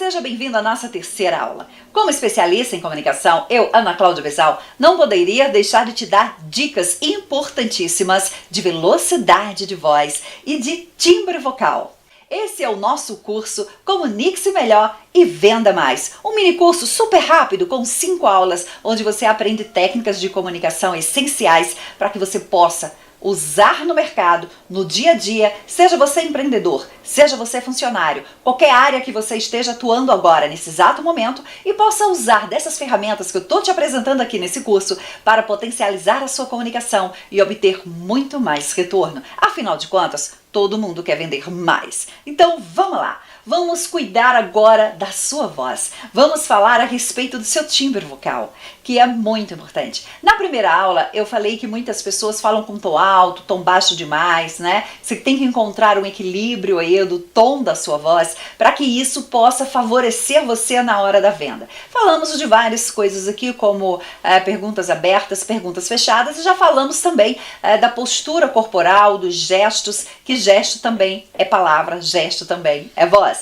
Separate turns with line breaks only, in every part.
seja bem-vindo à nossa terceira aula. Como especialista em comunicação, eu, Ana Cláudia Bezal, não poderia deixar de te dar dicas importantíssimas de velocidade de voz e de timbre vocal. Esse é o nosso curso Comunique-se Melhor e Venda Mais. Um mini curso super rápido com 5 aulas, onde você aprende técnicas de comunicação essenciais para que você possa usar no mercado, no dia a dia, seja você empreendedor, seja você funcionário, qualquer área que você esteja atuando agora, nesse exato momento, e possa usar dessas ferramentas que eu estou te apresentando aqui nesse curso para potencializar a sua comunicação e obter muito mais retorno. Afinal de contas, todo mundo quer vender mais. Então vamos lá! Vamos cuidar agora da sua voz. Vamos falar a respeito do seu timbre vocal, que é muito importante. Na primeira aula, eu falei que muitas pessoas falam com tom alto, tom baixo demais, né? Você tem que encontrar um equilíbrio aí do tom da sua voz para que isso possa favorecer você na hora da venda. Falamos de várias coisas aqui, como perguntas abertas, perguntas fechadas, e já falamos também da postura corporal, dos gestos, que gesto também é palavra, gesto também é voz.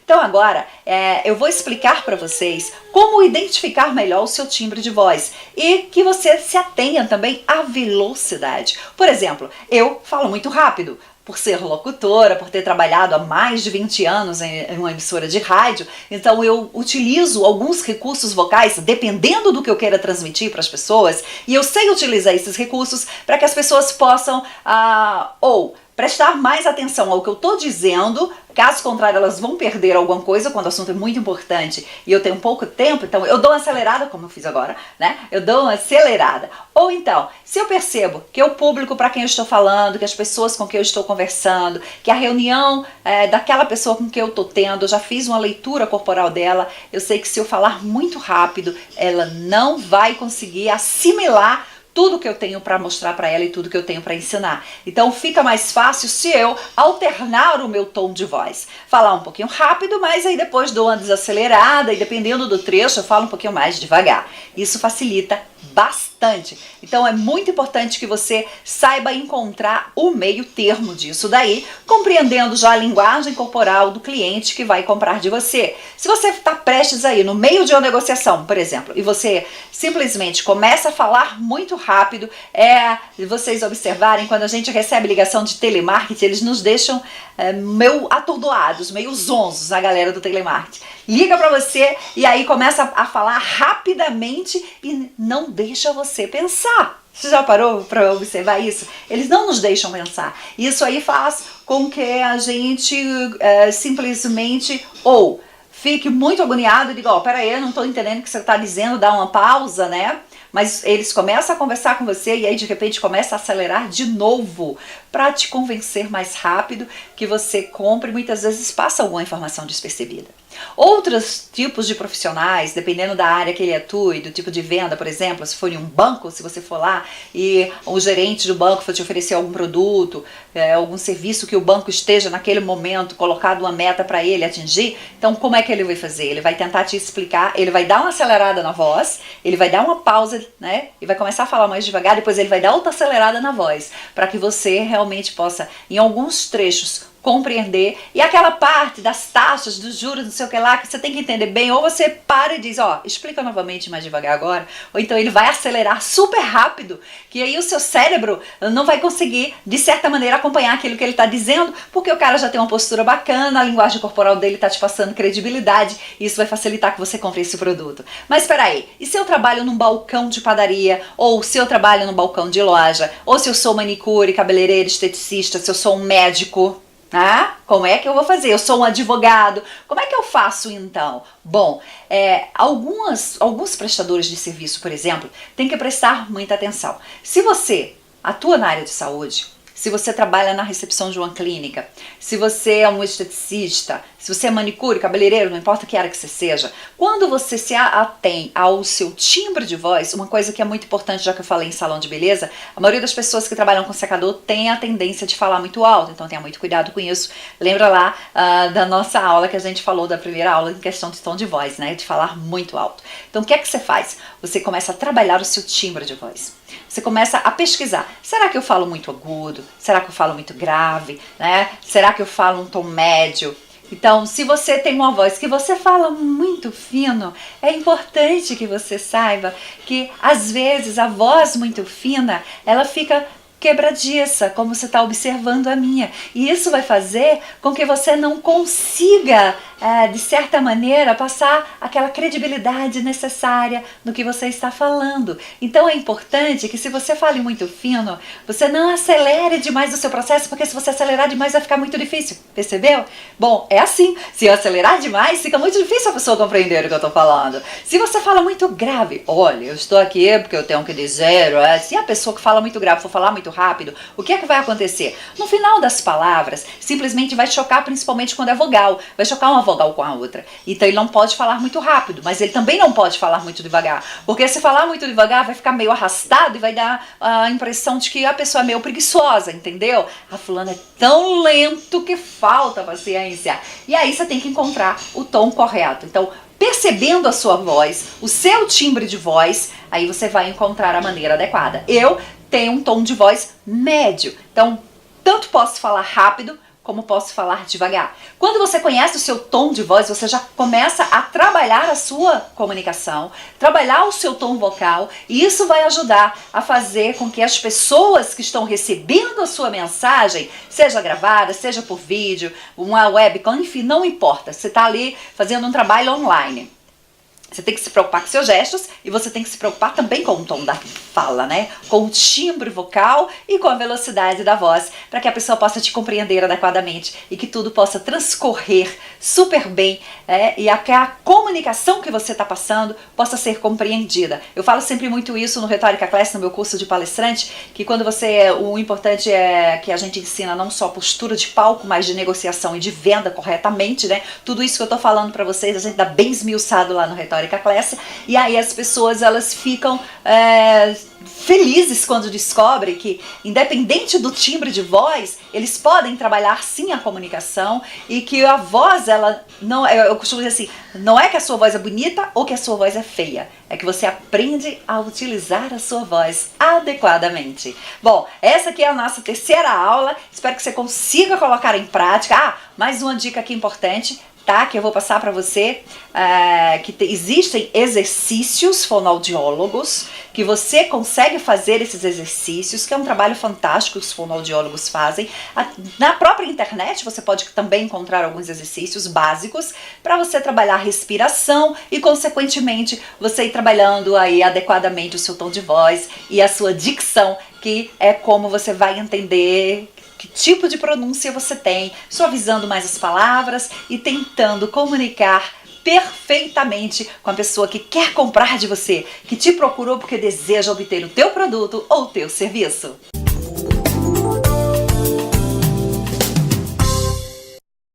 Então agora eu vou explicar para vocês como identificar melhor o seu timbre de voz e que você se atenha também à velocidade. Por exemplo, eu falo muito rápido. Por ser locutora, por ter trabalhado há mais de 20 anos em uma emissora de rádio, então eu utilizo alguns recursos vocais, dependendo do que eu queira transmitir para as pessoas, e eu sei utilizar esses recursos para que as pessoas possam ou prestar mais atenção ao que eu estou dizendo. Caso contrário, elas vão perder alguma coisa quando o assunto é muito importante e eu tenho pouco tempo, então eu dou uma acelerada, como eu fiz agora, né? Eu dou uma acelerada. Ou então, se eu percebo que o público para quem eu estou falando, que as pessoas com quem eu estou conversando, que a reunião daquela pessoa com quem eu estou tendo, eu já fiz uma leitura corporal dela, eu sei que se eu falar muito rápido, ela não vai conseguir assimilar tudo que eu tenho para mostrar para ela e tudo que eu tenho para ensinar. Então fica mais fácil se eu alternar o meu tom de voz. Falar um pouquinho rápido, mas aí depois dou uma desacelerada e dependendo do trecho eu falo um pouquinho mais devagar. Isso facilita bastante. Então é muito importante que você saiba encontrar o meio termo disso daí, compreendendo já a linguagem corporal do cliente que vai comprar de você. Se você está prestes aí no meio de uma negociação, por exemplo, e você simplesmente começa a falar muito rápido, vocês observarem, quando a gente recebe ligação de telemarketing, eles nos deixam meio atordoados, meio zonzos, a galera do telemarketing. Liga para você e aí começa a falar rapidamente e não deixa você pensar. Você já parou para observar isso? Eles não nos deixam pensar. Isso aí faz com que a gente simplesmente ou fique muito agoniado e diga, peraí, eu não estou entendendo o que você está dizendo, dá uma pausa, né? Mas eles começam a conversar com você e aí de repente começa a acelerar de novo para te convencer mais rápido que você compre, muitas vezes passa alguma informação despercebida. Outros tipos de profissionais, dependendo da área que ele atua e do tipo de venda, por exemplo, se for em um banco, se você for lá e o gerente do banco for te oferecer algum produto, algum serviço que o banco esteja naquele momento colocado uma meta para ele atingir, então como é que ele vai fazer? Ele vai tentar te explicar, ele vai dar uma acelerada na voz, ele vai dar uma pausa, né? E vai começar a falar mais devagar, depois ele vai dar outra acelerada na voz, para que você realmente possa, em alguns trechos, compreender, e aquela parte das taxas, dos juros, não sei o que lá, que você tem que entender bem, ou você para e diz, explica novamente mais devagar agora, ou então ele vai acelerar super rápido, que aí o seu cérebro não vai conseguir, de certa maneira, acompanhar aquilo que ele está dizendo, porque o cara já tem uma postura bacana, a linguagem corporal dele está te passando credibilidade, e isso vai facilitar que você compre esse produto. Mas espera aí, e se eu trabalho num balcão de padaria, ou se eu trabalho num balcão de loja, ou se eu sou manicure, cabeleireiro, esteticista, se eu sou um médico? Como é que eu vou fazer? Eu sou um advogado. Como é que eu faço então? Bom, alguns prestadores de serviço, por exemplo, têm que prestar muita atenção. Se você atua na área de saúde, se você trabalha na recepção de uma clínica, se você é um esteticista, se você é manicure, cabeleireiro, não importa que área que você seja, quando você se atém ao seu timbre de voz, uma coisa que é muito importante, já que eu falei em salão de beleza, a maioria das pessoas que trabalham com secador tem a tendência de falar muito alto, então tenha muito cuidado com isso. Lembra lá da nossa aula que a gente falou da primeira aula em questão de tom de voz, né? De falar muito alto. Então o que é que você faz? Você começa a trabalhar o seu timbre de voz. Você começa a pesquisar. Será que eu falo muito agudo? Será que eu falo muito grave? Né? Será que eu falo um tom médio? Então, se você tem uma voz que você fala muito fino, é importante que você saiba que, às vezes, a voz muito fina, ela fica quebradiça, como você está observando a minha. E isso vai fazer com que você não consiga, de certa maneira, passar aquela credibilidade necessária no que você está falando. Então é importante que, se você fale muito fino, você não acelere demais o seu processo, porque se você acelerar demais vai ficar muito difícil, percebeu? Bom, é assim, se eu acelerar demais, fica muito difícil a pessoa compreender o que eu estou falando. Se você fala muito grave, olha, eu estou aqui porque eu tenho que dizer, se a pessoa que fala muito grave for falar muito rápido, o que é que vai acontecer? No final das palavras, simplesmente vai chocar, principalmente quando é vogal, vai chocar uma vogal com a outra. Então ele não pode falar muito rápido, mas ele também não pode falar muito devagar, porque se falar muito devagar vai ficar meio arrastado e vai dar a impressão de que a pessoa é meio preguiçosa, entendeu? A fulana é tão lento que falta paciência. E aí você tem que encontrar o tom correto. Então, percebendo a sua voz, o seu timbre de voz, aí você vai encontrar a maneira adequada. Eu tenho um tom de voz médio, então tanto posso falar rápido como posso falar devagar. Quando você conhece o seu tom de voz, você já começa a trabalhar a sua comunicação, trabalhar o seu tom vocal, e isso vai ajudar a fazer com que as pessoas que estão recebendo a sua mensagem, seja gravada, seja por vídeo, uma webcam, enfim, não importa, você está ali fazendo um trabalho online. Você tem que se preocupar com seus gestos e você tem que se preocupar também com o tom da fala, né? Com o timbre vocal e com a velocidade da voz, para que a pessoa possa te compreender adequadamente e que tudo possa transcorrer super bem, e que a comunicação que você está passando possa ser compreendida. Eu falo sempre muito isso no Retórica Class, no meu curso de palestrante, que quando o importante é que a gente ensina não só postura de palco, mas de negociação e de venda corretamente, né? Tudo isso que eu tô falando para vocês, a gente dá bem esmiuçado lá no Retórica Class, e aí as pessoas, elas ficam felizes quando descobrem que, independente do timbre de voz, eles podem trabalhar sim a comunicação, e que a voz, ela não, eu costumo dizer assim, não é que a sua voz é bonita ou que a sua voz é feia, é que você aprende a utilizar a sua voz adequadamente. Bom, essa aqui é a nossa terceira aula, espero que você consiga colocar em prática. Mais uma dica aqui importante, tá? Que eu vou passar para você, existem exercícios fonoaudiólogos, que você consegue fazer esses exercícios, que é um trabalho fantástico que os fonoaudiólogos fazem. Na própria internet você pode também encontrar alguns exercícios básicos para você trabalhar a respiração e, consequentemente, você ir trabalhando aí adequadamente o seu tom de voz e a sua dicção, que é como você vai entender que tipo de pronúncia você tem, suavizando mais as palavras e tentando comunicar perfeitamente com a pessoa que quer comprar de você, que te procurou porque deseja obter o teu produto ou o teu serviço.